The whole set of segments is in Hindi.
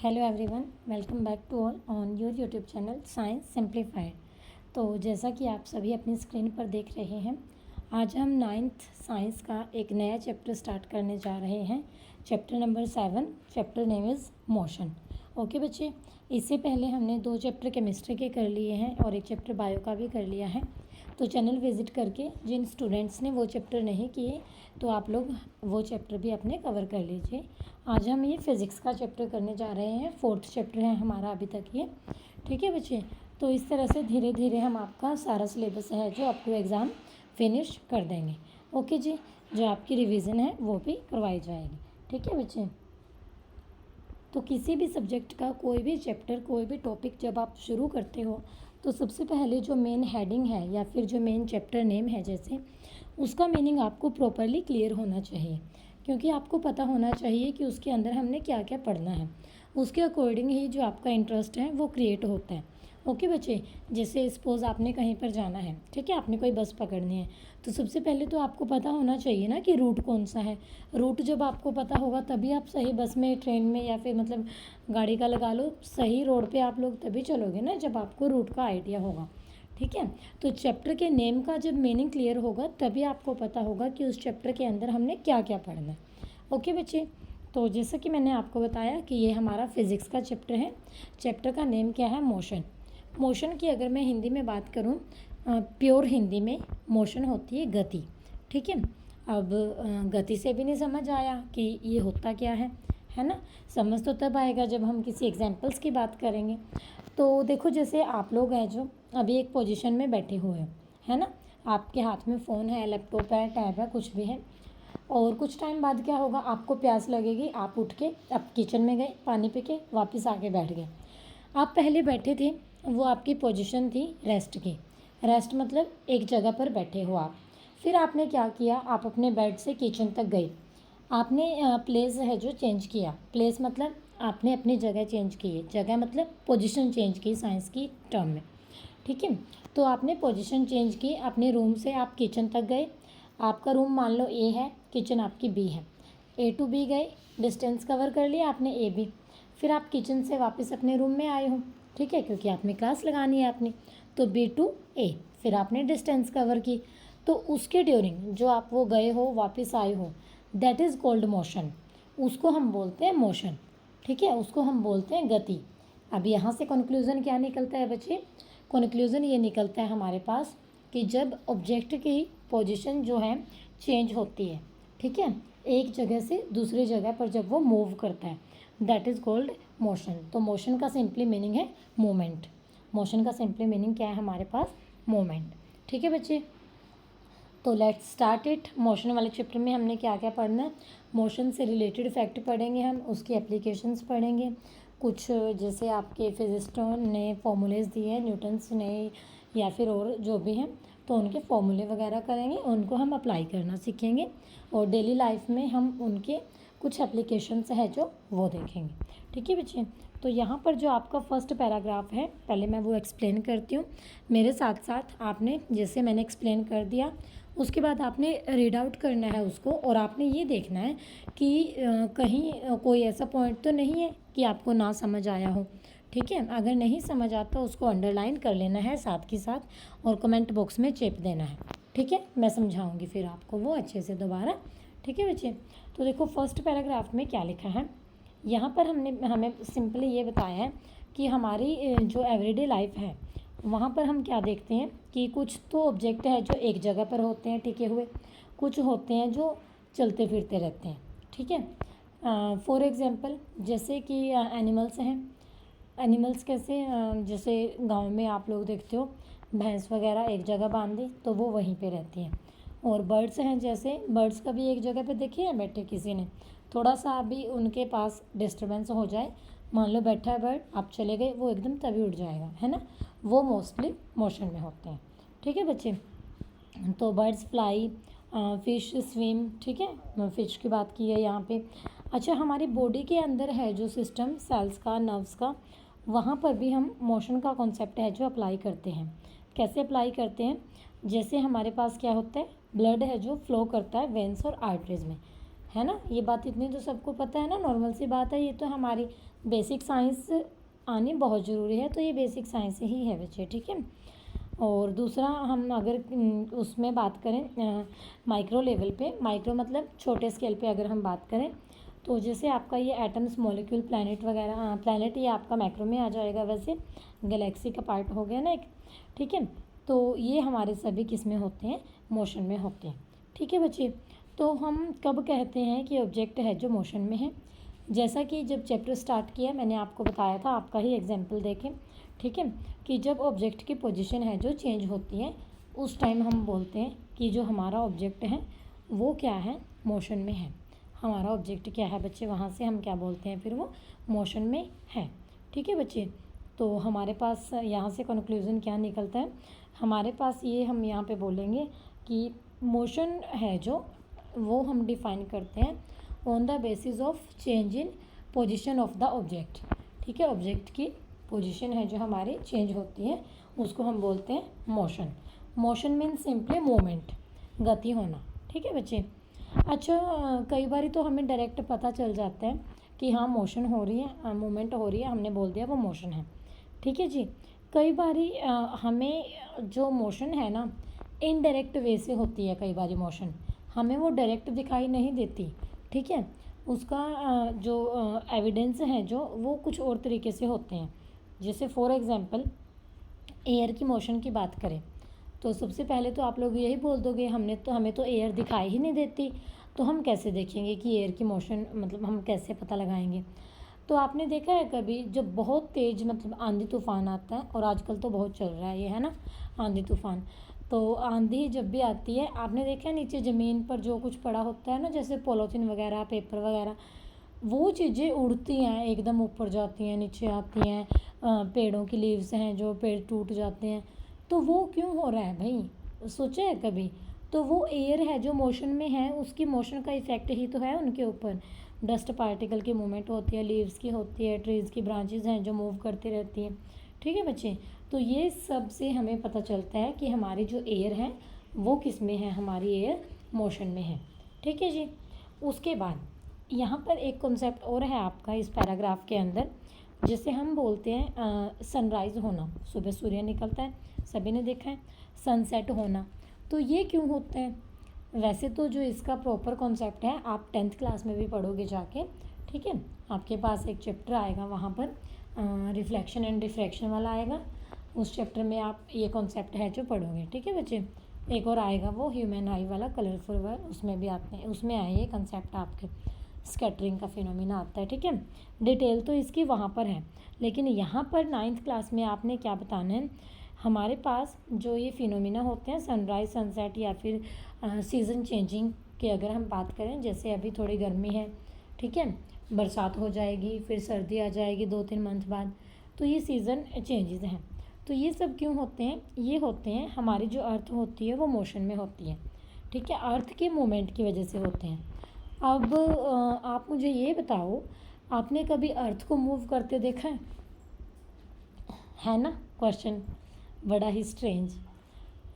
Hello everyone, welcome back to all on your YouTube channel science simplified. तो जैसा कि आप सभी अपनी स्क्रीन पर देख रहे हैं, आज हम 9th साइंस का एक नया चैप्टर स्टार्ट करने जा रहे हैं। Chapter number 7, chapter name is motion. Okay बच्चे, इससे पहले हमने 2 चैप्टर केमिस्ट्री के कर लिए हैं और एक चैप्टर बायो का भी कर लिया है। तो चैनल विज़िट करके जिन स्टूडेंट्स ने वो चैप्टर नहीं किए तो आप लोग वो चैप्टर भी अपने कवर कर लीजिए। आज हम ये फिज़िक्स का चैप्टर करने जा रहे हैं, 4th चैप्टर है हमारा अभी तक ये। ठीक है बच्चे, तो इस तरह से धीरे धीरे हम आपका सारा सिलेबस है जो अप टू एग्ज़ाम फिनिश कर देंगे। ओके जी, जो आपकी रिवीजन है वो भी करवाई जाएगी। ठीक है बच्चे, तो किसी भी सब्जेक्ट का कोई भी चैप्टर, कोई भी टॉपिक जब आप शुरू करते हो तो सबसे पहले जो मेन हेडिंग है या फिर जो मेन चैप्टर नेम है, जैसे उसका मीनिंग आपको प्रॉपरली क्लियर होना चाहिए, क्योंकि आपको पता होना चाहिए कि उसके अंदर हमने क्या क्या पढ़ना है। उसके अकॉर्डिंग ही जो आपका इंटरेस्ट है वो क्रिएट होता है। ओके बच्चे, जैसे सपोज़ आपने कहीं पर जाना है, ठीक है, आपने कोई बस पकड़नी है, तो सबसे पहले तो आपको पता होना चाहिए ना कि रूट कौन सा है। रूट जब आपको पता होगा तभी आप सही बस में, ट्रेन में या फिर मतलब गाड़ी का लगा लो, सही रोड पे आप लोग तभी चलोगे ना जब आपको रूट का आइडिया होगा। ठीक है, तो चैप्टर के नेम का जब मीनिंग क्लियर होगा तभी आपको पता होगा कि उस चैप्टर के अंदर हमने क्या क्या पढ़ना है। ओके बच्चे, तो जैसा कि मैंने आपको बताया कि ये हमारा फिज़िक्स का चैप्टर है। चैप्टर का नेम क्या है? मोशन। मोशन की अगर मैं हिंदी में बात करूँ, प्योर हिंदी में मोशन होती है गति। ठीक है, अब गति से भी नहीं समझ आया कि ये होता क्या है ना। समझ तो तब आएगा जब हम किसी एग्जाम्पल्स की बात करेंगे। तो देखो, जैसे आप लोग हैं जो अभी एक पोजीशन में बैठे हुए हैं, है ना, आपके हाथ में फ़ोन है, लैपटॉप है, टैब है, कुछ भी है, और कुछ टाइम बाद क्या होगा, आपको प्यास लगेगी, आप उठ के अब किचन में गए, पानी पी के वापस आके बैठ गए। आप पहले बैठे थे, वो आपकी पोजीशन थी रेस्ट की। रेस्ट मतलब एक जगह पर बैठे हो आप। फिर आपने क्या किया, आप अपने बेड से किचन तक गए, आपने प्लेस है जो चेंज किया। प्लेस मतलब आपने अपनी जगह चेंज की है, जगह मतलब पोजीशन चेंज की साइंस की टर्म में। ठीक है, तो आपने पोजीशन चेंज की, अपने रूम से आप किचन तक गए। आपका रूम मान लो ए है, किचन आपकी बी है। ए टू बी गए, डिस्टेंस कवर कर लिया आपने ए बी। फिर आप किचन से वापस अपने रूम में आए हो, ठीक है, क्योंकि आपने क्लास लगानी है अपनी, तो बी टू ए, फिर आपने डिस्टेंस कवर की। तो उसके ड्यूरिंग जो आप वो गए हो, वापस आए हो, दैट इज़ कॉल्ड मोशन। उसको हम बोलते हैं मोशन। ठीक है, उसको हम बोलते हैं गति। अब यहाँ से कंक्लूज़न क्या निकलता है बच्चे? कंक्लूज़न ये निकलता है हमारे पास कि जब ऑब्जेक्ट की पोजीशन जो है चेंज होती है, ठीक है, एक जगह से दूसरी जगह पर जब वो मूव करता है, दैट इज़ कॉल्ड मोशन। तो मोशन का सिंपली मीनिंग है मूवमेंट। मोशन का सिंपली मीनिंग क्या है हमारे पास? मूवमेंट। ठीक है बच्चे, तो लेट्स स्टार्ट इट। मोशन वाले चैप्टर में हमने क्या क्या पढ़ना है? मोशन से रिलेटेड फैक्ट पढ़ेंगे हम, उसकी एप्लीकेशंस पढ़ेंगे, कुछ जैसे आपके फिजिस्टों ने फॉर्मूलेज दिए हैं, न्यूटन्स ने या फिर और जो भी हैं, तो उनके फॉर्मूले वगैरह करेंगे, उनको हम अप्लाई करना सीखेंगे, और डेली लाइफ में हम उनके कुछ एप्लीकेशंस है जो वो देखेंगे। ठीक है बच्चे, तो यहाँ पर जो आपका फर्स्ट पैराग्राफ है, पहले मैं वो एक्सप्लेन करती हूँ, मेरे साथ साथ आपने, जैसे मैंने एक्सप्लेन कर दिया, उसके बाद आपने रीड आउट करना है उसको, और आपने ये देखना है कि कहीं कोई ऐसा पॉइंट तो नहीं है कि आपको ना समझ आया हो। ठीक है, अगर नहीं समझ आता उसको अंडरलाइन कर लेना है साथ के साथ, और कमेंट बॉक्स में चेप देना है। ठीक है, मैं समझाऊंगी फिर आपको वो अच्छे से दोबारा। ठीक है बच्चे, तो देखो फर्स्ट पैराग्राफ में क्या लिखा है। यहाँ पर हमें सिंपली ये बताया है कि हमारी जो एवरीडे लाइफ है, वहाँ पर हम क्या देखते हैं कि कुछ तो ऑब्जेक्ट है जो एक जगह पर होते हैं टिके हुए, कुछ होते हैं जो चलते फिरते रहते हैं। ठीक है, फॉर एग्ज़ाम्पल जैसे कि एनिमल्स हैं। एनिमल्स कैसे? जैसे गांव में आप लोग देखते हो, भैंस वगैरह एक जगह बांध दी तो वो वहीं पे रहती हैं। और बर्ड्स हैं, जैसे बर्ड्स कभी एक जगह पे देखे हैं बैठे किसी ने? थोड़ा सा भी उनके पास डिस्टर्बेंस हो जाए, मान लो बैठा है बर्ड, आप चले गए, वो एकदम तभी उड़ जाएगा, है ना। वो मोस्टली मोशन में होते हैं। ठीक है बच्चे, तो बर्ड्स फ्लाई, फिश स्विम। ठीक है, फिश की बात की है यहाँ पे। अच्छा, हमारी बॉडी के अंदर है जो सिस्टम सेल्स का, नर्व्स का, वहाँ पर भी हम मोशन का कॉन्सेप्ट है जो अप्लाई करते हैं। कैसे अप्लाई करते हैं? जैसे हमारे पास क्या होता है, ब्लड है जो फ्लो करता है वेंस और आर्टरीज में, है ना। ये बात इतनी तो सबको पता है ना, नॉर्मल सी बात है। ये तो हमारी बेसिक साइंस आनी बहुत ज़रूरी है, तो ये बेसिक साइंस ही है बच्चे, ठीक है। और दूसरा हम अगर उसमें बात करें माइक्रो लेवल पे, माइक्रो मतलब छोटे स्केल पे अगर हम बात करें, तो जैसे आपका ये एटम्स, मॉलिक्यूल, प्लैनेट वगैरह, प्लैनेट ये आपका मैक्रो में आ जाएगा, वैसे गैलेक्सी का पार्ट हो गया ना एक, ठीक है। तो ये हमारे सभी किस में होते हैं, मोशन में होते हैं, ठीक है बच्चे। तो हम कब कहते हैं कि ऑब्जेक्ट है जो मोशन में है, जैसा कि जब चैप्टर स्टार्ट किया मैंने आपको बताया था, आपका ही एग्जाम्पल देखें, ठीक है, कि जब ऑब्जेक्ट की पोजीशन है जो चेंज होती है उस टाइम हम बोलते हैं कि जो हमारा ऑब्जेक्ट है वो क्या है, मोशन में है। हमारा ऑब्जेक्ट क्या है बच्चे, वहाँ से हम क्या बोलते हैं, फिर वो मोशन में है, ठीक है बच्चे। तो हमारे पास यहाँ से कंक्लूज़न क्या निकलता है, हमारे पास ये हम यहाँ पे बोलेंगे कि मोशन है जो, वो हम डिफ़ाइन करते हैं on the basis of change in position of the object, ठीक है। ऑब्जेक्ट की पोजीशन है जो हमारी चेंज होती है उसको हम बोलते हैं motion. Motion mean simply movement, गति होना, ठीक है बच्चे। अच्छा, कई बार तो हमें डायरेक्ट पता चल जाता है कि हाँ मोशन हो रही है, मूवमेंट हो रही है, हमने बोल दिया वो मोशन है, ठीक है जी। कई बार हमें जो मोशन है ना इनडायरेक्ट वे से होती है, कई बार मोशन हमें वो डायरेक्ट दिखाई नहीं देती, ठीक है। उसका जो एविडेंस है जो वो कुछ और तरीके से होते हैं। जैसे फॉर एग्जांपल एयर की मोशन की बात करें तो सबसे पहले तो आप लोग यही बोल दोगे हमें तो एयर दिखाई ही नहीं देती, तो हम कैसे देखेंगे कि एयर की मोशन, मतलब हम कैसे पता लगाएंगे। तो आपने देखा है कभी जब बहुत तेज़ मतलब आंधी तूफान आता है, और आजकल तो बहुत चल रहा है ये, है ना, आंधी तूफान। तो आंधी जब भी आती है आपने देखा है नीचे ज़मीन पर जो कुछ पड़ा होता है ना, जैसे पॉलीथीन वगैरह, पेपर वगैरह, वो चीज़ें उड़ती हैं, एकदम ऊपर जाती हैं, नीचे आती हैं। पेड़ों की लीव्स हैं जो पेड़ टूट जाते हैं, तो वो क्यों हो रहा है भाई, सोचा है कभी। तो वो एयर है जो मोशन में है, उसकी मोशन का इफेक्ट ही तो है उनके ऊपर। डस्ट पार्टिकल की मूवमेंट होती है, लीव्स की होती है, ट्रीज़ की ब्रांचेज हैं जो मूव करती रहती हैं, ठीक है बच्चे। तो ये सब से हमें पता चलता है कि हमारी जो एयर है वो किस में है, हमारी एयर मोशन में है, ठीक है जी। उसके बाद यहाँ पर एक कॉन्सेप्ट और है आपका इस पैराग्राफ के अंदर, जिसे हम बोलते हैं सनराइज़ होना। सुबह सूर्य निकलता है, सभी ने देखा है, सनसेट होना। तो ये क्यों होता है, वैसे तो जो इसका प्रॉपर कॉन्सेप्ट है आप 10th क्लास में भी पढ़ोगे जाके, ठीक है। आपके पास एक चैप्टर आएगा वहाँ पर रिफ्लेक्शन एंड डिफ्रैक्शन वाला आएगा, उस चैप्टर में आप ये कॉन्सेप्ट है जो पढ़ोगे, ठीक है बच्चे। एक और आएगा वो ह्यूमन आई वाला, कलरफुल वाला, उसमें भी आते हैं, उसमें आए ये कंसेप्ट आपके स्कैटरिंग का फिनोमिना आता है, ठीक है। डिटेल तो इसकी वहाँ पर है, लेकिन यहाँ पर 9th क्लास में आपने क्या बताना है, हमारे पास जो ये फिनोमिना होते हैं सनराइज, सनसेट या फिर सीज़न चेंजिंग की अगर हम बात करें, जैसे अभी थोड़ी गर्मी है, ठीक है, बरसात हो जाएगी, फिर सर्दी आ जाएगी 2-3 मंथ बाद, तो ये सीज़न चेंजेस हैं। तो ये सब क्यों होते हैं, ये होते हैं हमारी जो अर्थ होती है वो मोशन में होती है, ठीक है, अर्थ के मूवमेंट की वजह से होते हैं। अब आप मुझे ये बताओ, आपने कभी अर्थ को मूव करते देखा है ना, क्वेश्चन बड़ा ही स्ट्रेंज।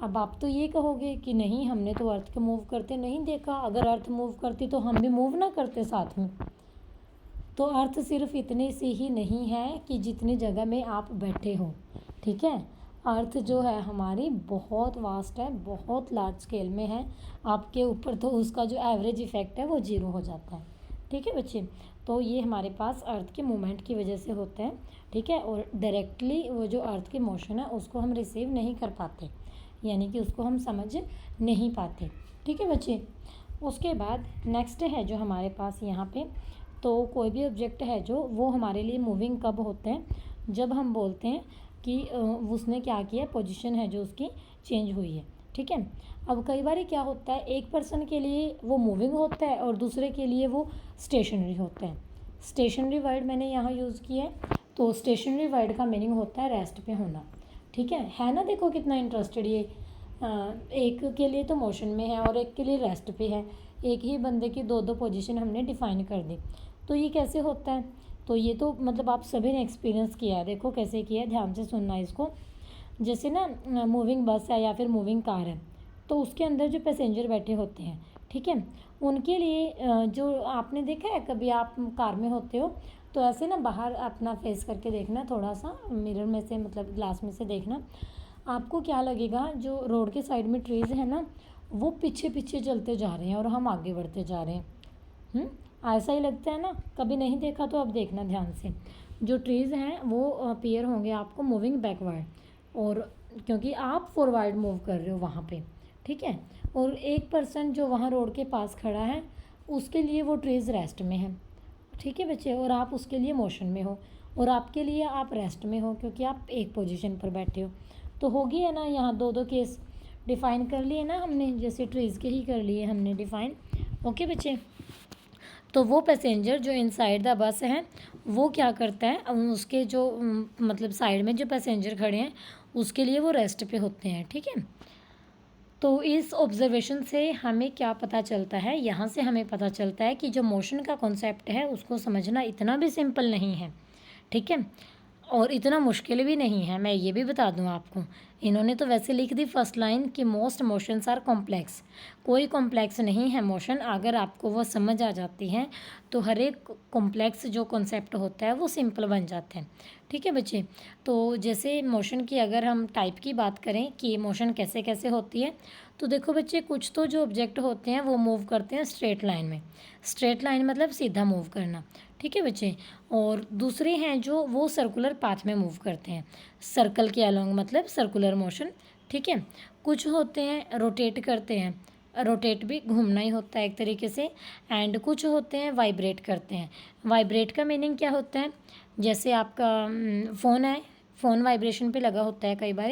अब आप तो ये कहोगे कि नहीं हमने तो अर्थ को मूव करते नहीं देखा, अगर अर्थ मूव करती तो हम भी मूव ना करते साथ में। तो अर्थ सिर्फ इतने से ही नहीं है कि जितनी जगह में आप बैठे हो, ठीक है। अर्थ जो है हमारी बहुत वास्ट है, बहुत लार्ज स्केल में है, आपके ऊपर तो उसका जो एवरेज इफेक्ट है वो 0 हो जाता है, ठीक है बच्चे। तो ये हमारे पास अर्थ के मूवमेंट की वजह से होता है, ठीक है। और डायरेक्टली वो जो अर्थ की मोशन है उसको हम रिसीव नहीं कर पाते, यानी कि उसको हम समझ नहीं पाते, ठीक है बच्चे। उसके बाद नेक्स्ट है जो हमारे पास यहाँ पे, तो कोई भी ऑब्जेक्ट है जो वो हमारे लिए मूविंग कब होते हैं, जब हम बोलते हैं कि उसने क्या किया, पोजीशन है जो उसकी चेंज हुई है, ठीक है। अब कई बार क्या होता है, एक पर्सन के लिए वो मूविंग होता है और दूसरे के लिए वो स्टेशनरी होता है। स्टेशनरी वर्ड मैंने यहाँ यूज़ किया है, तो स्टेशनरी वर्ड का मीनिंग होता है रेस्ट पे होना, ठीक है ना। देखो कितना इंटरेस्टेड ये, एक के लिए तो मोशन में है और एक के लिए रेस्ट पे है, एक ही बंदे की 2-2 पोजीशन हमने डिफ़ाइन कर दी। तो ये कैसे होता है, तो ये तो मतलब आप सभी ने एक्सपीरियंस किया है, देखो कैसे किया है, ध्यान से सुनना इसको। जैसे ना मूविंग बस है या फिर मूविंग कार है, तो उसके अंदर जो पैसेंजर बैठे होते हैं, ठीक है, उनके लिए जो आपने देखा है कभी आप कार में होते हो तो ऐसे ना बाहर अपना फेस करके देखना, थोड़ा सा मिरर में से मतलब ग्लास में से देखना, आपको क्या लगेगा जो रोड के साइड में ट्रीज़ है ना वो पीछे पीछे चलते जा रहे हैं और हम आगे बढ़ते जा रहे हैं। ऐसा ही लगता है ना, कभी नहीं देखा तो अब देखना ध्यान से। जो ट्रीज़ हैं वो अपीयर होंगे आपको मूविंग बैकवर्ड, और क्योंकि आप फॉरवर्ड मूव कर रहे हो वहाँ पे, ठीक है। और एक पर्सन जो वहाँ रोड के पास खड़ा है उसके लिए वो ट्रीज़ रेस्ट में है, ठीक है बच्चे, और आप उसके लिए मोशन में हो और आपके लिए आप रेस्ट में हो क्योंकि आप एक पोजीशन पर बैठे हो। तो होगी है ना, यहाँ दो दो केस डिफ़ाइन कर लिए ना हमने, जैसे ट्रीज़ के ही कर लिए हमने डिफ़ाइन। ओके बच्चे, तो वो पैसेंजर जो इनसाइड द बस है वो क्या करता है, उसके जो मतलब साइड में जो पैसेंजर खड़े हैं उसके लिए वो रेस्ट पे होते हैं, ठीक है। तो इस ऑब्जर्वेशन से हमें क्या पता चलता है, यहाँ से हमें पता चलता है कि जो मोशन का कॉन्सेप्ट है उसको समझना इतना भी सिंपल नहीं है, ठीक है, और इतना मुश्किल भी नहीं है। मैं ये भी बता दूं आपको, इन्होंने तो वैसे लिख दी फर्स्ट लाइन कि मोस्ट मोशंस आर कॉम्प्लेक्स। कोई कॉम्प्लेक्स नहीं है मोशन, अगर आपको वो समझ आ जाती है तो हर एक कॉम्प्लेक्स जो कॉन्सेप्ट होता है वो सिंपल बन जाते हैं, ठीक है बच्चे। तो जैसे मोशन की अगर हम टाइप की बात करें कि मोशन कैसे कैसे होती है, तो देखो बच्चे कुछ तो जो ऑब्जेक्ट होते हैं वो मूव करते हैं स्ट्रेट लाइन में, स्ट्रेट लाइन मतलब सीधा मूव करना, ठीक है बच्चे। और दूसरे हैं जो वो सर्कुलर पाथ में मूव करते हैं, सर्कल के अलोंग मतलब सर्कुलर मोशन, ठीक है। कुछ होते हैं रोटेट करते हैं, रोटेट भी घूमना ही होता है एक तरीके से, एंड कुछ होते हैं वाइब्रेट करते हैं। वाइब्रेट का मीनिंग क्या होता है, जैसे आपका फ़ोन है, फ़ोन वाइब्रेशन पे लगा होता है, कई बार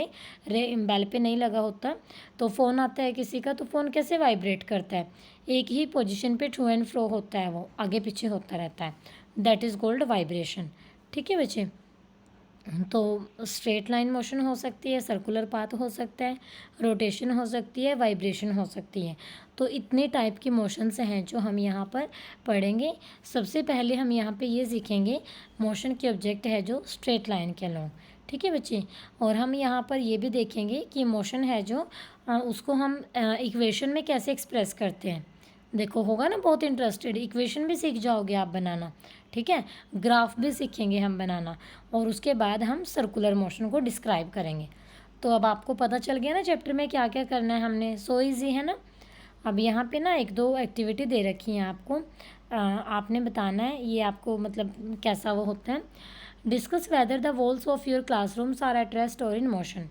बेल पे नहीं लगा होता, तो फ़ोन आता है किसी का तो फ़ोन कैसे वाइब्रेट करता है, एक ही पोजीशन पे टू एंड फ्रो होता है, वो आगे पीछे होता रहता है, दैट इज़ कॉल्ड वाइब्रेशन, ठीक है बच्चे। तो स्ट्रेट लाइन मोशन हो सकती है, सर्कुलर पाथ हो सकता है, रोटेशन हो सकती है, वाइब्रेशन हो सकती है। तो इतने टाइप की मोशंस हैं जो हम यहाँ पर पढ़ेंगे। सबसे पहले हम यहाँ पे ये सीखेंगे मोशन के ऑब्जेक्ट है जो स्ट्रेट लाइन के अलोंग, ठीक है बच्चे। और हम यहाँ पर ये भी देखेंगे कि मोशन है जो उसको हम इक्वेशन में कैसे एक्सप्रेस करते हैं। देखो होगा ना बहुत इंटरेस्टेड, इक्वेशन भी सीख जाओगे आप बनाना, ठीक है, ग्राफ भी सीखेंगे हम बनाना, और उसके बाद हम सर्कुलर मोशन को डिस्क्राइब करेंगे। तो अब आपको पता चल गया ना चैप्टर में क्या क्या करना है हमने, सो ईजी है ना। अब यहाँ पे ना एक दो एक्टिविटी दे रखी है आपको, आपने बताना है ये आपको मतलब कैसा वो होता है। Discuss whether the walls of your classrooms are at rest और इन मोशन।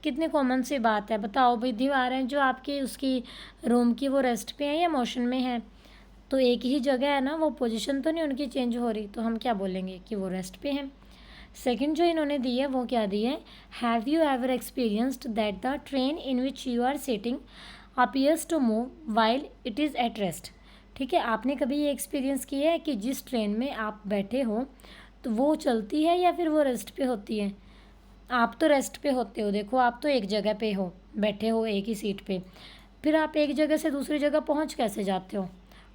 कितनी कॉमन सी बात है, बताओ भाई, दीवारें जो आपकी उसकी रूम की वो रेस्ट पे है या मोशन में है, तो एक ही जगह है ना, वो पोजीशन तो नहीं उनकी चेंज हो रही, तो हम क्या बोलेंगे कि वो रेस्ट पे हैं। सेकंड जो इन्होंने दी है वो क्या दी है, have you ever experienced that the train in which you are sitting appears to move while it is at rest. ठीक है, आपने कभी ये एक्सपीरियंस किया है कि जिस ट्रेन में आप बैठे हो तो वो चलती है या फिर वो रेस्ट पे होती है। आप तो रेस्ट पे होते हो, देखो आप तो एक जगह पे हो, बैठे हो एक ही सीट पे, फिर आप एक जगह से दूसरी जगह पहुंच कैसे जाते हो,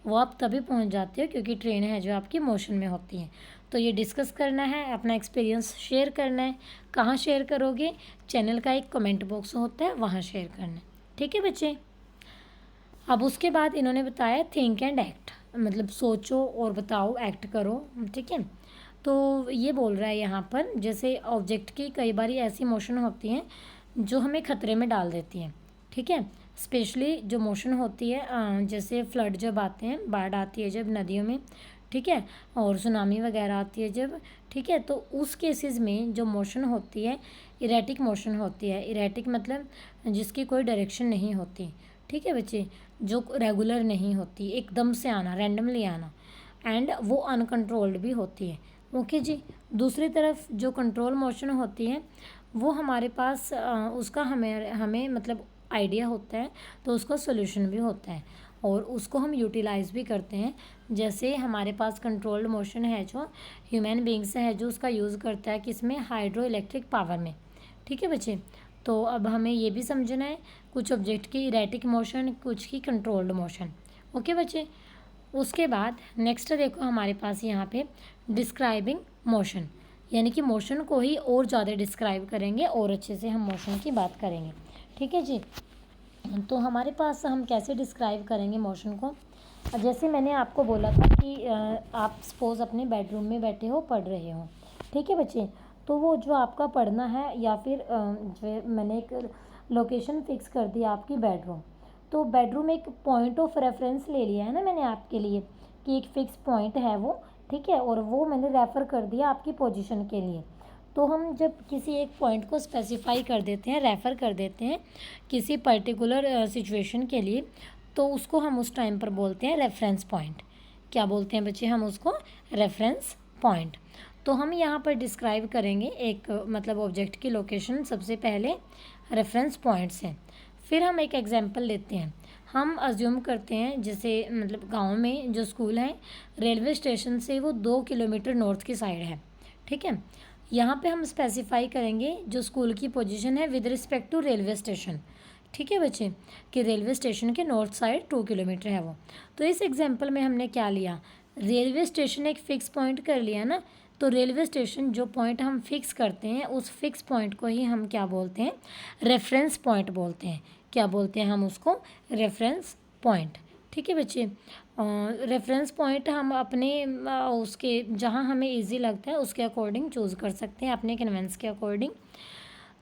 वो आप तभी पहुंच जाते हो क्योंकि ट्रेन है जो आपकी मोशन में होती है। तो ये डिस्कस करना है, अपना एक्सपीरियंस शेयर करना है। कहाँ शेयर करोगे, चैनल का एक कमेंट बॉक्स होता है वहाँ शेयर करना है, ठीक है बच्चे। अब उसके बाद इन्होंने बताया थिंक एंड एक्ट, मतलब सोचो और बताओ, एक्ट करो, ठीक है। तो ये बोल रहा है यहाँ पर, जैसे ऑब्जेक्ट की कई बार ऐसी मोशन होती हैं जो हमें ख़तरे में डाल देती हैं, ठीक है। स्पेशली जो मोशन होती है जैसे फ्लड जब आते हैं, बाढ़ आती है जब नदियों में, ठीक है, और सुनामी वगैरह आती है जब, ठीक है, तो उस केसेस में जो मोशन होती है इरेटिक मोशन होती है। इरेटिक मतलब जिसकी कोई डायरेक्शन नहीं होती, ठीक है बच्चे, जो रेगुलर नहीं होती, एकदम से आना, रैंडमली आना, एंड वो अनकंट्रोल्ड भी होती है। ओके जी। दूसरी तरफ जो कंट्रोल मोशन होती है वो हमारे पास उसका हमें मतलब आइडिया होता है, तो उसका सोल्यूशन भी होता है और उसको हम यूटिलाइज़ भी करते हैं। जैसे हमारे पास कंट्रोल्ड मोशन है जो ह्यूमन बींग्स है जो उसका यूज़ करता है किसमें, हाइड्रो इलेक्ट्रिक पावर में, ठीक है बच्चे। तो अब हमें ये भी समझना है कुछ ऑब्जेक्ट की इरेटिक मोशन, कुछ की कंट्रोल्ड मोशन, ओके बच्चे। उसके बाद नेक्स्ट देखो हमारे पास यहाँ पे डिस्क्राइबिंग मोशन, यानी कि मोशन को ही और ज़्यादा डिस्क्राइब करेंगे और अच्छे से हम मोशन की बात करेंगे, ठीक है जी। तो हमारे पास हम कैसे डिस्क्राइब करेंगे मोशन को, जैसे मैंने आपको बोला था कि आप सपोज़ अपने बेडरूम में बैठे हो, पढ़ रहे हो, ठीक है बच्चे। तो वो जो आपका पढ़ना है या फिर जो मैंने एक लोकेशन फ़िक्स कर दी आपकी बेडरूम, तो बेडरूम एक पॉइंट ऑफ रेफरेंस ले लिया है ना मैंने आपके लिए कि एक फ़िक्स पॉइंट है वो, ठीक है, और वो मैंने रेफ़र कर दिया आपकी पोजीशन के लिए। तो हम जब किसी एक पॉइंट को स्पेसिफाई कर देते हैं, रेफ़र कर देते हैं किसी पर्टिकुलर सिचुएशन के लिए, तो उसको हम उस टाइम पर बोलते हैं रेफरेंस पॉइंट। क्या बोलते हैं बच्चे हम उसको? Reference point. तो हम यहाँ पर डिस्क्राइब करेंगे एक मतलब ऑब्जेक्ट की लोकेशन सबसे पहले रेफरेंस पॉइंट से। फिर हम एक एग्जांपल लेते हैं। हम अज्यूम करते हैं जैसे मतलब गांव में जो स्कूल है, रेलवे स्टेशन से वो 2 किलोमीटर नॉर्थ की साइड है, ठीक है। यहाँ पे हम स्पेसिफाई करेंगे जो स्कूल की पोजीशन है with respect to railway station, ठीक है बच्चे, कि रेलवे स्टेशन के नॉर्थ साइड 2 किलोमीटर है वो। तो इस एग्जांपल में हमने क्या लिया, रेलवे स्टेशन एक फ़िक्स पॉइंट कर लिया ना, तो रेलवे स्टेशन जो पॉइंट हम फिक्स करते हैं उस फिक्स पॉइंट को ही हम क्या बोलते हैं? रेफरेंस पॉइंट बोलते हैं। क्या बोलते हैं हम उसको? रेफरेंस पॉइंट, ठीक है बच्चे। रेफरेंस पॉइंट हम अपने उसके जहाँ हमें इजी लगता है उसके अकॉर्डिंग चूज़ कर सकते हैं, अपने कन्वेंस के अकॉर्डिंग।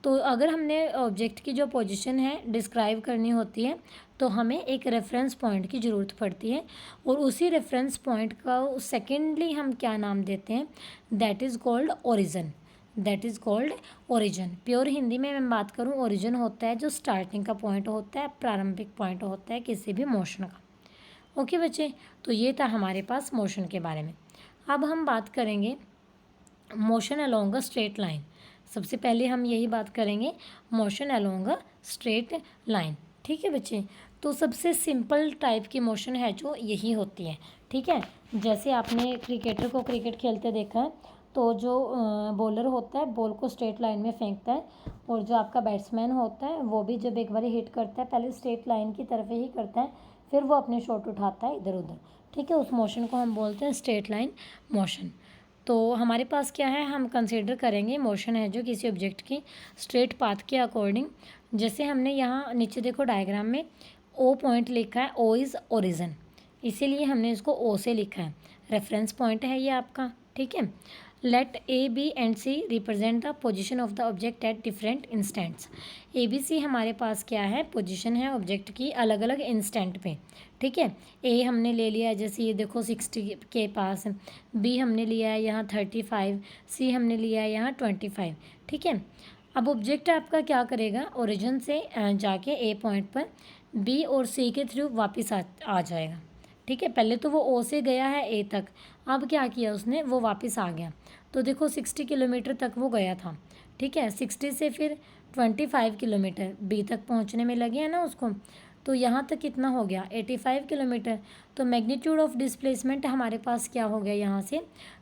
तो अगर हमने ऑब्जेक्ट की जो पोजीशन है डिस्क्राइब करनी होती है तो हमें एक रेफरेंस पॉइंट की ज़रूरत पड़ती है, और उसी रेफरेंस पॉइंट का सेकेंडली हम क्या नाम देते हैं? That is called origin. That is called origin. Pure Hindi में मैं बात करूँ, ओरिजिन होता है जो स्टार्टिंग का पॉइंट होता है, प्रारंभिक पॉइंट होता है किसी भी मोशन का। ओके बच्चे, तो ये था हमारे पास मोशन के बारे में। अब हम बात करेंगे motion along a straight line. सबसे पहले हम यही बात करेंगे motion along a straight line, ठीक है बच्चे। तो सबसे सिंपल टाइप की मोशन है जो यही होती है, ठीक है। जैसे आपने क्रिकेटर को क्रिकेट खेलते देखा है, तो जो बॉलर होता है बॉल को स्ट्रेट लाइन में फेंकता है, और जो आपका बैट्समैन होता है वो भी जब एक बार हिट करता है पहले स्ट्रेट लाइन की तरफ ही करता है, फिर वो अपने शॉट उठाता है इधर उधर, ठीक है। उस मोशन को हम बोलते हैं स्ट्रेट लाइन मोशन। तो हमारे पास क्या है, हम कंसीडर करेंगे मोशन है जो किसी ऑब्जेक्ट की स्ट्रेट पाथ के अकॉर्डिंग। जैसे हमने यहाँ नीचे देखो डायग्राम में ओ पॉइंट लिखा है, ओ इज़ ओरिजिन, इसीलिए हमने इसको ओ से लिखा है। रेफरेंस पॉइंट है ये आपका, ठीक है। Let A B and C represent the position of the object at different instants. A B C हमारे पास क्या है, पोजिशन है ऑब्जेक्ट की अलग अलग इंस्टेंट पे, ठीक है। ए हमने ले लिया जैसे ये देखो 60 के पास, बी हमने लिया है यहाँ 35, सी हमने लिया है यहाँ 25, ठीक है। अब ऑब्जेक्ट आपका क्या करेगा, ओरिजिन से जाके ए पॉइंट पर बी और सी के थ्रू वापस आ जाएगा, ठीक है। पहले तो वो ओ से गया है ए तक, अब क्या किया उसने, वो वापस आ गया। तो देखो 60 किलोमीटर तक वो गया था, ठीक है। 60 से फिर 25 किलोमीटर बी तक पहुंचने में लगे हैं ना उसको, तो यहाँ तक कितना हो गया 85 किलोमीटर। तो मैग्नीट्यूड ऑफ डिस्प्लेसमेंट हमारे पास क्या हो गया यहाँ से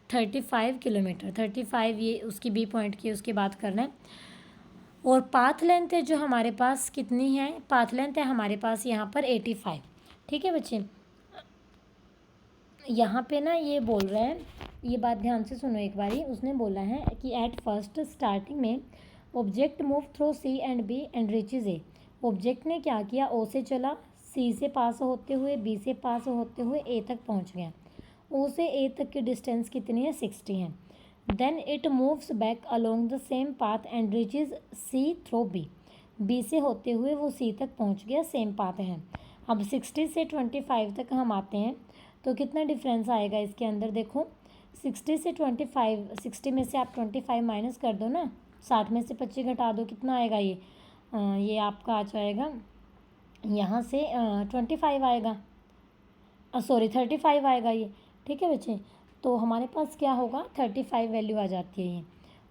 35 किलोमीटर। 35 ये उसकी बी पॉइंट की उसकी बात करना है। और पाथ लेंथ है जो हमारे पास कितनी है, पाथ लेंथ है हमारे पास यहाँ पर 85, ठीक है बच्चे। यहाँ पे ना ये बोल रहा है, ये बात ध्यान से सुनो एक बारी, उसने बोला है कि एट फर्स्ट स्टार्टिंग में object move through C and B and reaches A. Object ने क्या किया, ओ से चला, सी से पास होते हुए, बी से पास होते हुए ए तक पहुँच गया। ओ से ए तक की डिस्टेंस कितनी है, 60 है। Then it moves back along the same path and reaches C through B. B से होते हुए वो सी तक पहुँच गया, सेम पाथ है। अब 60 से 25 तक हम आते हैं, तो कितना डिफरेंस आएगा इसके अंदर, देखो 60 से 25, 60 में से आप 25 माइनस कर दो ना, 60 में से 25 घटा दो, कितना आएगा ये आपका आ जाएगा यहाँ से 25 आएगा, सॉरी 35 आएगा ये, ठीक है बच्चे। तो हमारे पास क्या होगा 35 वैल्यू आ जाती है ये,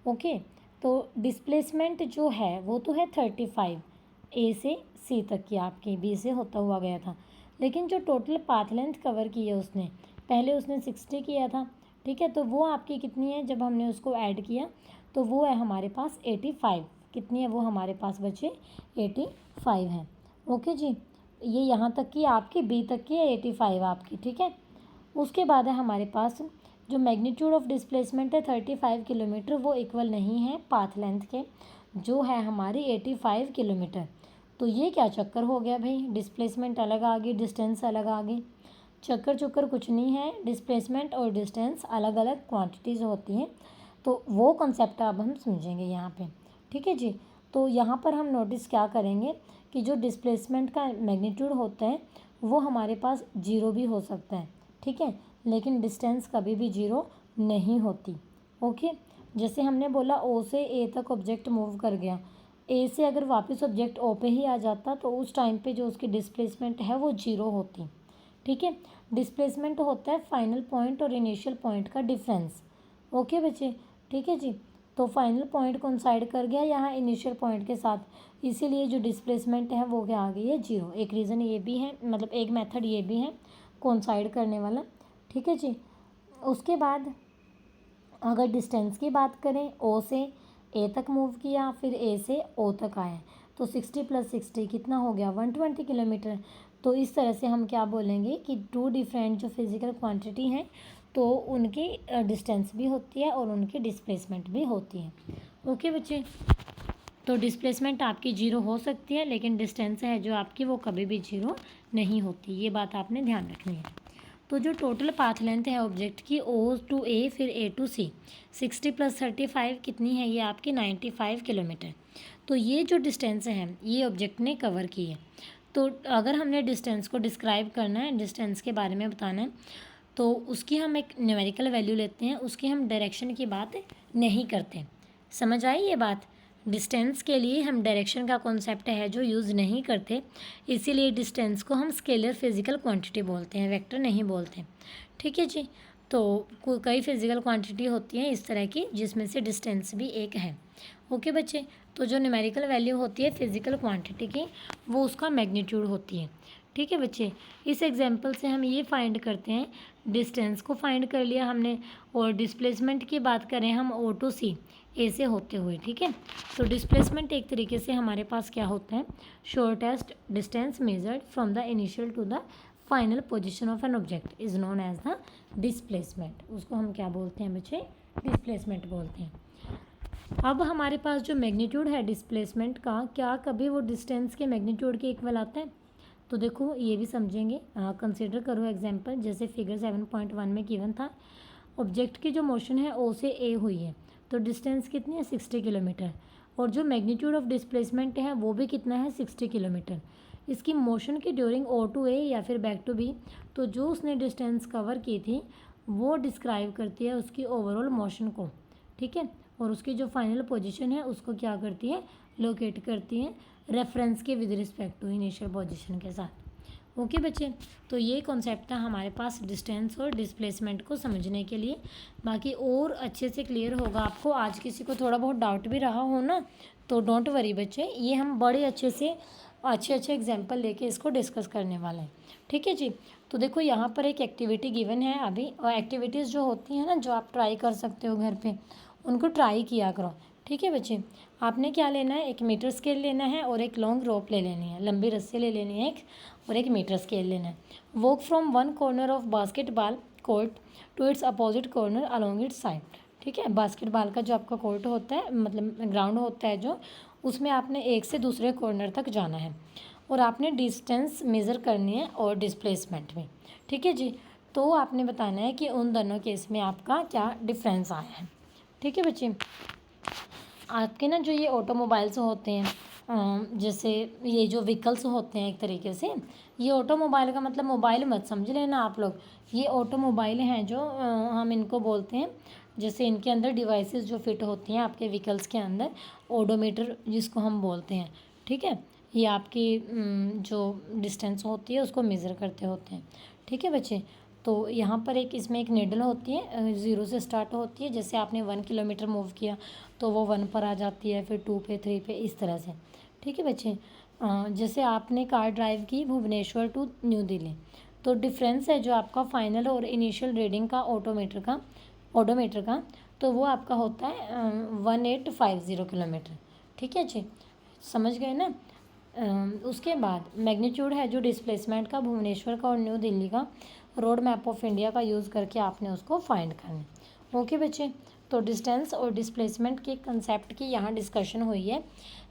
ओके। तो डिस्प्लेसमेंट जो है वो तो है 35 ए से सी तक की, आपकी बी से होता हुआ गया था, लेकिन जो टोटल पाथ लेंथ कवर की है उसने, पहले उसने 60 किया था, ठीक है। तो वो आपकी कितनी है, जब हमने उसको ऐड किया तो वो है हमारे पास 85। कितनी है वो हमारे पास बचे 85 है, ओके जी। ये यहाँ तक की आपकी बी तक की है 85 आपकी, ठीक है। उसके बाद है हमारे पास जो मैग्नीट्यूड ऑफ डिस्प्लेसमेंट है 35 किलोमीटर, वो इक्वल नहीं है पाथ लेंथ के, जो है हमारी 85 किलोमीटर। तो ये क्या चक्कर हो गया भाई, डिस्प्लेसमेंट अलग आ गई, डिस्टेंस अलग आ गई। चक्कर चुक्कर कुछ नहीं है, डिस्प्लेसमेंट और डिस्टेंस अलग अलग क्वांटिटीज़ होती हैं। तो वो कॉन्सेप्ट अब हम समझेंगे यहाँ पे, ठीक है जी। तो यहाँ पर हम नोटिस क्या करेंगे कि जो डिस्प्लेसमेंट का मैग्नीट्यूड होता है वो हमारे पास जीरो भी हो सकता है, ठीक है, लेकिन डिस्टेंस कभी भी जीरो नहीं होती। ओके, जैसे हमने बोला ओ से ए तक ऑब्जेक्ट मूव कर गया, ए से अगर वापस ऑब्जेक्ट ओ पे ही आ जाता तो उस टाइम पे जो उसकी डिस्प्लेसमेंट है वो जीरो होती, ठीक है। डिस्प्लेसमेंट होता है फाइनल पॉइंट और इनिशियल पॉइंट का डिफरेंस। ओके बच्चे, ठीक है जी। तो फाइनल पॉइंट कोइंसाइड कर गया यहाँ इनिशियल पॉइंट के साथ, इसीलिए जो डिस्प्लेसमेंट है वो क्या आ गई है, जीरो। एक रीज़न ये भी है, मतलब एक मेथड ये भी है कोइंसाइड करने वाला, ठीक है जी। उसके बाद अगर डिस्टेंस की बात करें, ओ से ए तक मूव किया, फिर ए से ओ तक आया, तो 60 + 60 कितना हो गया, 120 किलोमीटर। तो इस तरह से हम क्या बोलेंगे कि टू डिफरेंट जो फिज़िकल क्वांटिटी हैं तो उनकी डिस्टेंस भी होती है और उनकी डिस्प्लेसमेंट भी होती है। ओके बच्चे, तो डिस्प्लेसमेंट आपकी जीरो हो सकती है लेकिन डिस्टेंस है जो आपकी वो कभी भी जीरो नहीं होती, ये बात आपने ध्यान रखनी है। तो जो टोटल पाथ लेंथ है ऑब्जेक्ट की ओ टू ए फिर ए टू सी, 60 + 35 कितनी है, ये आपकी 95 किलोमीटर। तो ये जो डिस्टेंस है ये ऑब्जेक्ट ने कवर की है। तो अगर हमने डिस्टेंस को डिस्क्राइब करना है, डिस्टेंस के बारे में बताना है, तो उसकी हम एक न्यूमेरिकल वैल्यू लेते हैं, उसकी हम डायरेक्शन की बात नहीं करते। समझ आई ये बात? डिस्टेंस के लिए हम डायरेक्शन का कॉन्सेप्ट है जो यूज़ नहीं करते, इसीलिए डिस्टेंस को हम स्केलर फिजिकल क्वांटिटी बोलते हैं, वेक्टर नहीं बोलते, ठीक है जी। तो कई फिजिकल क्वांटिटी होती हैं इस तरह की जिसमें से डिस्टेंस भी एक है। ओके बच्चे, तो जो न्यूमेरिकल वैल्यू होती है फिजिकल क्वांटिटी की वो उसका मैग्नीट्यूड होती है, ठीक है बच्चे। इस एग्जांपल से हम ये फाइंड करते हैं, डिस्टेंस को फाइंड कर लिया हमने और डिस्प्लेसमेंट की बात करें हम ओ टू सी, ए से होते हुए, ठीक है। तो डिस्प्लेसमेंट एक तरीके से हमारे पास क्या होता है, shortest distance measured from the initial to the final position of an object is known as the displacement. उसको हम क्या बोलते हैं बच्चे, डिस्प्लेसमेंट बोलते हैं। अब हमारे पास जो मैग्नीट्यूड है डिस्प्लेसमेंट का, क्या कभी वो डिस्टेंस के मैग्नीट्यूड के इक्वल आता है? तो देखो ये भी समझेंगे, कंसिडर करो एग्जांपल, जैसे फिगर 7.1 में गिवन था, ऑब्जेक्ट की जो मोशन है ओ से ए हुई है तो डिस्टेंस कितनी है, 60 किलोमीटर, और जो मैग्नीट्यूड ऑफ डिस्प्लेसमेंट है वो भी कितना है, 60 किलोमीटर। इसकी मोशन की ड्यूरिंग ओ टू ए या फिर बैक टू बी, तो जो उसने डिस्टेंस कवर की थी वो डिस्क्राइब करती है उसकी ओवरऑल मोशन को, ठीक है, और उसकी जो फाइनल पोजीशन है उसको क्या करती है, लोकेट करती है रेफरेंस के with respect to initial position के साथ। ओके बच्चे, तो ये कॉन्सेप्ट था हमारे पास डिस्टेंस और डिस्प्लेसमेंट को समझने के लिए। बाकी और अच्छे से क्लियर होगा आपको। आज किसी को थोड़ा बहुत डाउट भी रहा हो ना तो डोंट वरी बच्चे, ये हम बड़े अच्छे से अच्छे एग्जाम्पल लेके इसको डिस्कस करने वाले हैं, ठीक है जी। तो देखो यहाँ पर एक एक्टिविटी गिवन है अभी, और एक्टिविटीज़ जो होती हैं ना जो आप ट्राई कर सकते हो घर पे, उनको ट्राई किया करो, ठीक है बच्चे। आपने क्या लेना है, एक मीटर स्केल लेना है और एक लॉन्ग रोप ले लेनी है, लंबी रस्सी ले लेनी है एक, और एक मीटर स्केल लेना है। Walk from one corner of basketball court to its opposite corner along its side, ठीक है। बास्केटबॉल का जो आपका कोर्ट होता है, मतलब ग्राउंड होता है जो, उसमें आपने एक से दूसरे कॉर्नर तक जाना है और आपने डिस्टेंस मेज़र करनी है और डिस्प्लेसमेंट भी, ठीक है जी। तो आपने बताना है कि उन दोनों केस में आपका क्या डिफरेंस आया है, ठीक है बच्चे। आपके ना जो ये ऑटोमोबाइल्स होते हैं, जैसे ये जो व्हीकल्स होते हैं एक तरीके से, ये ऑटोमोबाइल का मतलब मोबाइल मत समझ लेना आप लोग, ये ऑटोमोबाइल हैं जो हम इनको बोलते हैं, जैसे इनके अंदर डिवाइसेस जो फिट होती हैं आपके व्हीकल्स के अंदर, ओडोमीटर जिसको हम बोलते हैं, ठीक है। ये आपकी जो डिस्टेंस होती है उसको मेज़र करते होते हैं, ठीक है बच्चे। तो यहाँ पर एक इसमें एक निडल होती है, 0 से स्टार्ट होती है, जैसे आपने 1 किलोमीटर मूव किया तो वो 1 पर आ जाती है, फिर 2 पे, 3 पे, इस तरह से, ठीक है बच्चे। जैसे आपने कार ड्राइव की भुवनेश्वर टू न्यू दिल्ली, तो डिफरेंस है जो आपका फाइनल और इनिशियल रीडिंग का ओडोमीटर का, तो वो आपका होता है 1850 किलोमीटर, ठीक है जी, समझ गए ना। उसके बाद मैग्नीट्यूड है जो डिस्प्लेसमेंट का भुवनेश्वर का और न्यू दिल्ली का, रोड मैप ऑफ इंडिया का यूज़ करके आपने उसको फाइंड करना है। ओके बच्चे, तो डिस्टेंस और डिस्प्लेसमेंट के कंसेप्ट की यहाँ डिस्कशन हुई है।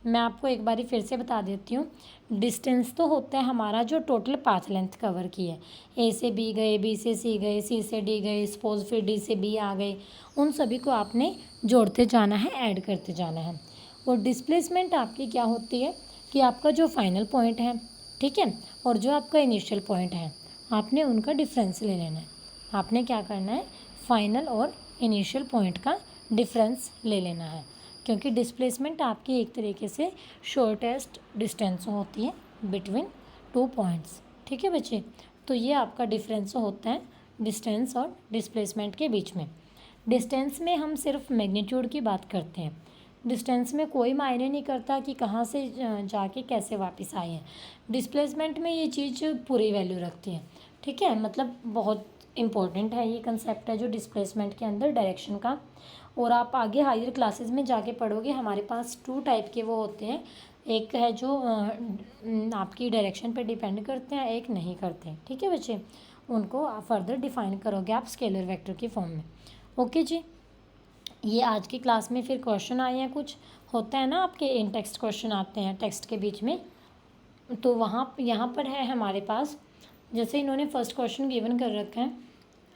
मैं आपको एक बारी फिर से बता देती हूँ। डिस्टेंस तो होता है हमारा जो टोटल पाथ लेंथ कवर की है, ए से बी गए, बी से सी गए, सी से डी गए, सपोज फिर डी से बी आ गए, उन सभी को आपने जोड़ते जाना है, ऐड करते जाना है। और डिस्प्लेसमेंट आपकी क्या होती है कि आपका जो फाइनल पॉइंट है, ठीक है, और जो आपका इनिशियल पॉइंट है, आपने उनका डिफरेंस ले लेना है। आपने क्या करना है, फाइनल और इनिशियल पॉइंट का डिफरेंस ले लेना है, क्योंकि डिस्प्लेसमेंट आपकी एक तरीके से शॉर्टेस्ट डिस्टेंस होती है बिटवीन 2 पॉइंट्स। ठीक है बच्चे, तो ये आपका डिफरेंस होता है डिस्टेंस और डिस्प्लेसमेंट के बीच में। डिस्टेंस में हम सिर्फ मैग्नीट्यूड की बात करते हैं। डिस्टेंस में कोई मायने नहीं करता कि कहाँ से जाके कैसे वापस आए हैं। डिस्प्लेसमेंट में ये चीज़ पूरी वैल्यू रखती है। ठीक है, मतलब बहुत इम्पोर्टेंट है ये कंसेप्ट है जो डिस्प्लेसमेंट के अंदर डायरेक्शन का। और आप आगे हायर क्लासेस में जाके पढ़ोगे, हमारे पास 2 टाइप के वो होते हैं। एक है जो आपकी डायरेक्शन पे डिपेंड करते हैं, एक नहीं करते। ठीक है बच्चे, उनको आप फर्दर डिफाइन करोगे आप स्केलर वेक्टर की फॉर्म में। ओके जी, ये आज की क्लास में फिर क्वेश्चन आए हैं। कुछ होता है ना आपके इन टेक्स्ट क्वेश्चन आते हैं टेक्स्ट के बीच में, तो यहाँ पर है हमारे पास, जैसे इन्होंने फर्स्ट क्वेश्चन गिवन कर रखा है,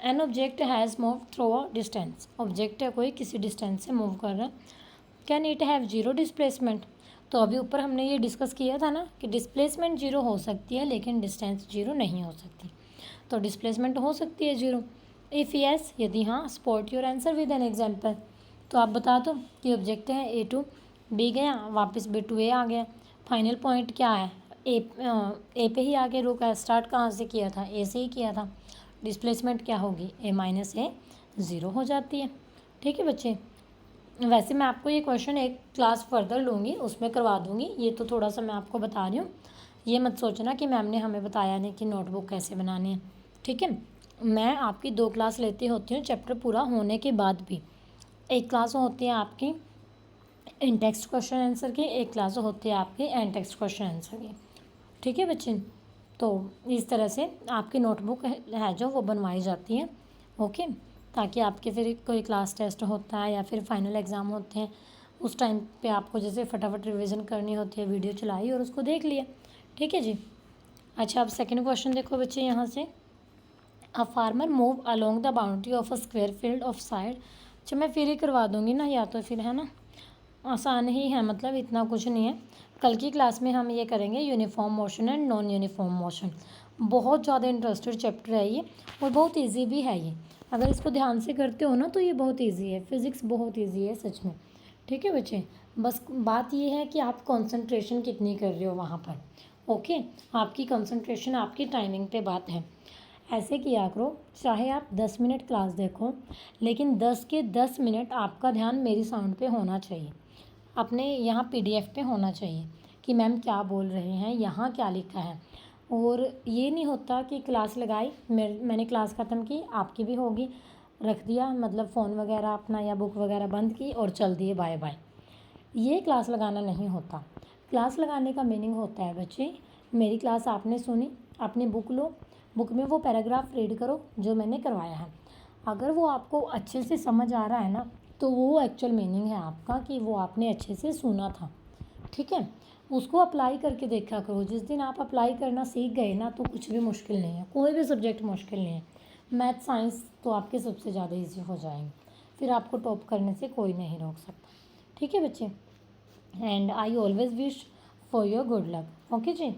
an object has move through a distance. Object है कोई, किसी डिस्टेंस से मूव कर रहा है। Can it have zero displacement. तो अभी ऊपर हमने ये डिस्कस किया था ना कि डिस्प्लेसमेंट जीरो हो सकती है लेकिन डिस्टेंस जीरो नहीं हो सकती। तो डिस्प्लेसमेंट हो सकती है जीरो। इफ़ यस, यदि हाँ, spot your answer with an example. तो आप बता दो कि ऑब्जेक्ट है ए टू बी गया, वापस बी टू ए आ गया, फाइनल पॉइंट क्या है, ए पे ही आके रुका, स्टार्ट कहाँ से किया था, ए से ही किया था। डिस्प्लेसमेंट क्या होगी, ए माइनस ए ज़ीरो हो जाती है। ठीक है बच्चे, वैसे मैं आपको ये क्वेश्चन एक क्लास फर्दर लूँगी, उसमें करवा दूँगी। ये तो थोड़ा सा मैं आपको बता रही हूँ, ये मत सोचना कि मैम ने हमें बताया नहीं कि नोटबुक कैसे बनानी है। ठीक है, मैं आपकी 2 क्लास लेती होती हूँ चैप्टर पूरा होने के बाद भी। एक क्लास होती है आपकी इन टेक्स्ट क्वेश्चन आंसर की, एक क्लास होती है आपकी एंड टेक्स्ट क्वेश्चन आंसर की। ठीक है बच्चे, तो इस तरह से आपकी नोटबुक है जो वो बनवाई जाती है। ओके, ताकि आपके फिर कोई क्लास टेस्ट होता है या फिर फाइनल एग्ज़ाम होते हैं, उस टाइम पे आपको जैसे फटाफट रिवीजन करनी होती है, वीडियो चलाई और उसको देख लिया। ठीक है जी। अच्छा, अब सेकंड क्वेश्चन देखो बच्चे यहाँ से, a farmer move along the boundary of a square field of side. अच्छा, मैं फिर ही करवा दूँगी ना, या तो फिर है ना, आसान ही है, मतलब इतना कुछ नहीं है। कल की क्लास में हम ये करेंगे uniform motion and non uniform motion. बहुत ज़्यादा इंटरेस्टेड चैप्टर है ये और बहुत इजी भी है ये। अगर इसको ध्यान से करते हो ना तो ये बहुत इजी है, फिज़िक्स बहुत इजी है सच में। ठीक है बच्चे, बस बात ये है कि आप कंसंट्रेशन कितनी कर रहे हो वहाँ पर। ओके, आपकी कंसंट्रेशन आपकी टाइमिंग पे बात है। ऐसे किया करो, चाहे आप 10 मिनट क्लास देखो, लेकिन 10 के 10 मिनट आपका ध्यान मेरी साउंड पे होना चाहिए, अपने यहाँ PDF पे होना चाहिए कि मैम क्या बोल रहे हैं, यहाँ क्या लिखा है। और ये नहीं होता कि क्लास लगाई, मैंने क्लास ख़त्म की, आपकी भी होगी, रख दिया, मतलब फ़ोन वगैरह अपना या बुक वगैरह बंद की और चल दिए बाय बाय। ये क्लास लगाना नहीं होता। क्लास लगाने का मीनिंग होता है बच्चे, मेरी क्लास आपने सुनी, अपनी बुक लो, बुक में वो पैराग्राफ रीड करो जो मैंने करवाया है। अगर वो आपको अच्छे से समझ आ रहा है ना, तो वो एक्चुअल मीनिंग है आपका कि वो आपने अच्छे से सुना था। ठीक है, उसको अप्लाई करके देखा करो। जिस दिन आप अप्लाई करना सीख गए ना, तो कुछ भी मुश्किल नहीं है, कोई भी सब्जेक्ट मुश्किल नहीं है। मैथ साइंस तो आपके सबसे ज़्यादा ईजी हो जाएंगे, फिर आपको टॉप करने से कोई नहीं रोक सकता। ठीक है बच्चे, and I always wish for your good luck. Okay ji,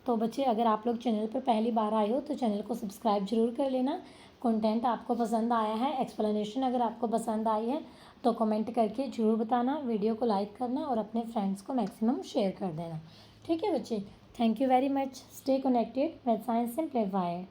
तो बच्चे अगर आप लोग चैनल पर पहली बार आए हो तो चैनल को सब्सक्राइब जरूर कर लेना। कंटेंट आपको पसंद आया है, एक्सप्लेनेशन अगर आपको पसंद आई है तो कमेंट करके ज़रूर बताना, वीडियो को लाइक करना और अपने फ्रेंड्स को मैक्सिमम शेयर कर देना। ठीक है बच्चे, thank you very much, stay connected with science simplified.